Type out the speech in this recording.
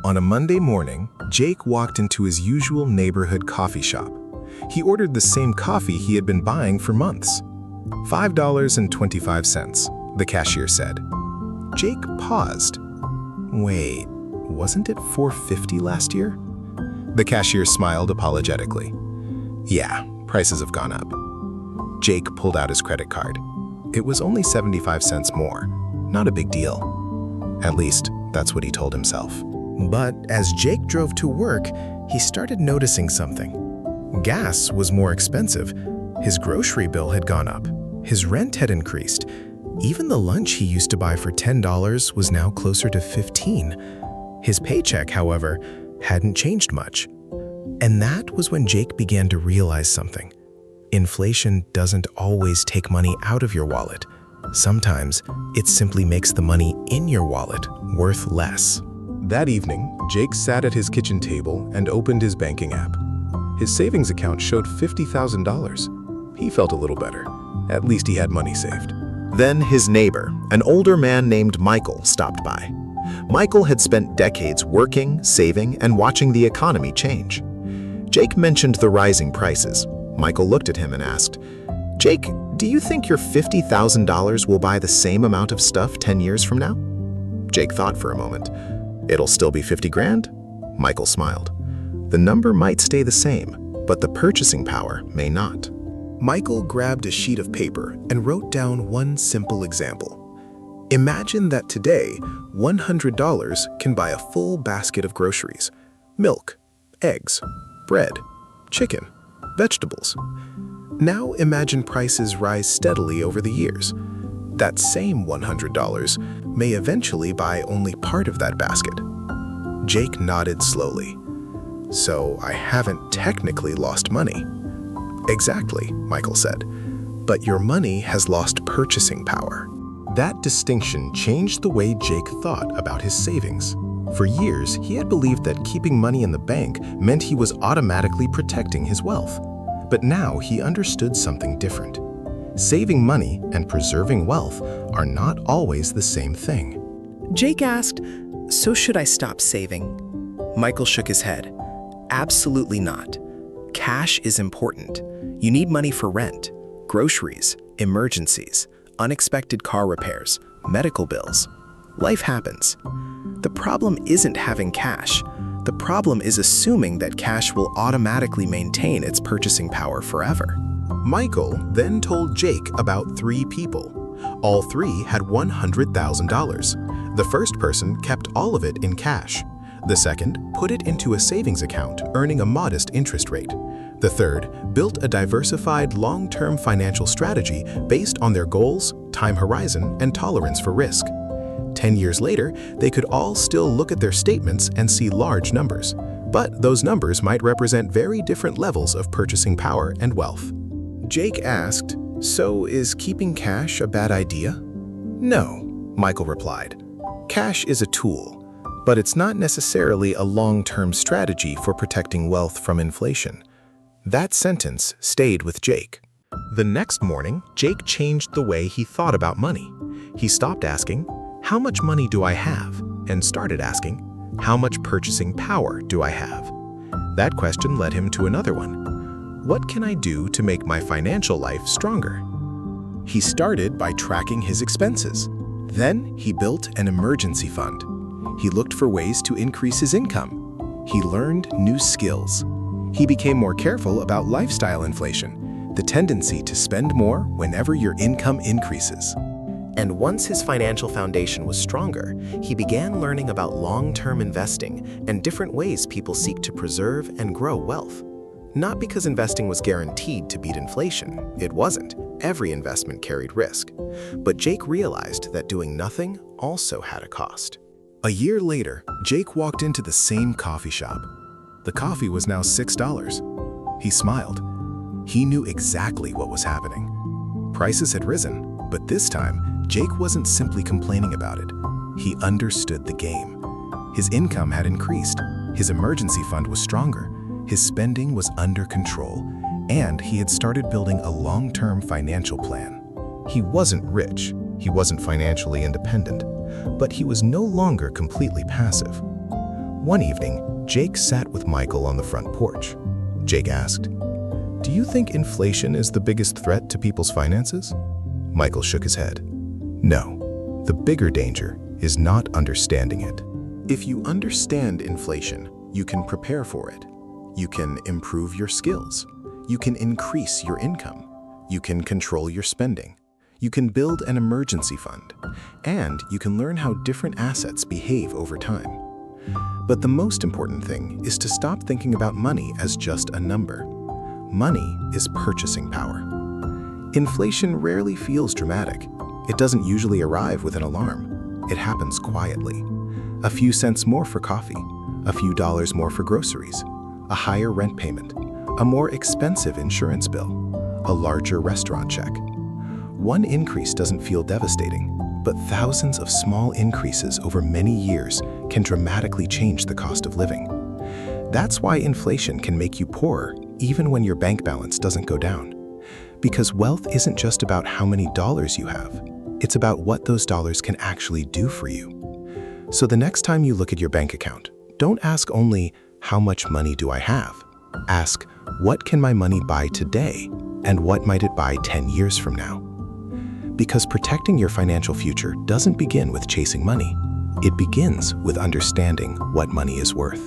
On a Monday morning, Jake walked into his usual neighborhood coffee shop. He ordered the same coffee he had been buying for months. $5.25, the cashier said. Jake paused. Wait, wasn't it $4.50 last year? The cashier smiled apologetically. Yeah, prices have gone up. Jake pulled out his credit card. It was only 75 cents more. Not a big deal. At least, that's what he told himself. But as Jake drove to work, he started noticing something. Gas was more expensive. His grocery bill had gone up. His rent had increased. Even the lunch he used to buy for $10 was now closer to $15. His paycheck, however, hadn't changed much. And that was when Jake began to realize something. Inflation doesn't always take money out of your wallet. Sometimes it simply makes the money in your wallet worth less. That evening, Jake sat at his kitchen table and opened his banking app. His savings account showed $50,000. He felt a little better. At least he had money saved. Then his neighbor, an older man named Michael, stopped by. Michael had spent decades working, saving, and watching the economy change. Jake mentioned the rising prices. Michael looked at him and asked, "Jake, do you think your $50,000 will buy the same amount of stuff 10 years from now?" Jake thought for a moment. "It'll still be 50 grand?" Michael smiled. "The number might stay the same, but the purchasing power may not." Michael grabbed a sheet of paper and wrote down one simple example. Imagine that today, $100 can buy a full basket of groceries: milk, eggs, bread, chicken, vegetables. Now imagine prices rise steadily over the years. That same $100 may eventually buy only part of that basket. Jake nodded slowly. So I haven't technically lost money. Exactly, Michael said. But your money has lost purchasing power. That distinction changed the way Jake thought about his savings. For years, he had believed that keeping money in the bank meant he was automatically protecting his wealth. But now he understood something different. Saving money and preserving wealth are not always the same thing. Jake asked, "So should I stop saving?" Michael shook his head. Absolutely not. Cash is important. You need money for rent, groceries, emergencies, unexpected car repairs, medical bills. Life happens. The problem isn't having cash. The problem is assuming that cash will automatically maintain its purchasing power forever. Michael then told Jake about 3 people. All 3 had $100,000. The first person kept all of it in cash. The second put it into a savings account, earning a modest interest rate. The third built a diversified long-term financial strategy based on their goals, time horizon, and tolerance for risk. 10 years later, they could all still look at their statements and see large numbers. But those numbers might represent very different levels of purchasing power and wealth. Jake asked, "So is keeping cash a bad idea?" "No," Michael replied. "Cash is a tool, but it's not necessarily a long-term strategy for protecting wealth from inflation." That sentence stayed with Jake. The next morning, Jake changed the way he thought about money. He stopped asking, "How much money do I have?" and started asking, "How much purchasing power do I have?" That question led him to another one. What can I do to make my financial life stronger? He started by tracking his expenses. Then he built an emergency fund. He looked for ways to increase his income. He learned new skills. He became more careful about lifestyle inflation, the tendency to spend more whenever your income increases. And once his financial foundation was stronger, he began learning about long-term investing and different ways people seek to preserve and grow wealth. Not because investing was guaranteed to beat inflation. It wasn't. Every investment carried risk. But Jake realized that doing nothing also had a cost. A year later, Jake walked into the same coffee shop. The coffee was now $6. He smiled. He knew exactly what was happening. Prices had risen, but this time, Jake wasn't simply complaining about it. He understood the game. His income had increased. His emergency fund was stronger. His spending was under control, and he had started building a long-term financial plan. He wasn't rich, he wasn't financially independent, but he was no longer completely passive. One evening, Jake sat with Michael on the front porch. Jake asked, "Do you think inflation is the biggest threat to people's finances?" Michael shook his head. "No, the bigger danger is not understanding it." If you understand inflation, you can prepare for it. You can improve your skills. You can increase your income. You can control your spending. You can build an emergency fund. And you can learn how different assets behave over time. But the most important thing is to stop thinking about money as just a number. Money is purchasing power. Inflation rarely feels dramatic. It doesn't usually arrive with an alarm. It happens quietly. A few cents more for coffee, a few dollars more for groceries, a higher rent payment, a more expensive insurance bill, a larger restaurant check. One increase doesn't feel devastating, but thousands of small increases over many years can dramatically change the cost of living. That's why inflation can make you poorer even when your bank balance doesn't go down. Because wealth isn't just about how many dollars you have, it's about what those dollars can actually do for you. So the next time you look at your bank account, don't ask only, "How much money do I have?" Ask, "What can my money buy today? And what might it buy 10 years from now?" Because protecting your financial future doesn't begin with chasing money. It begins with understanding what money is worth.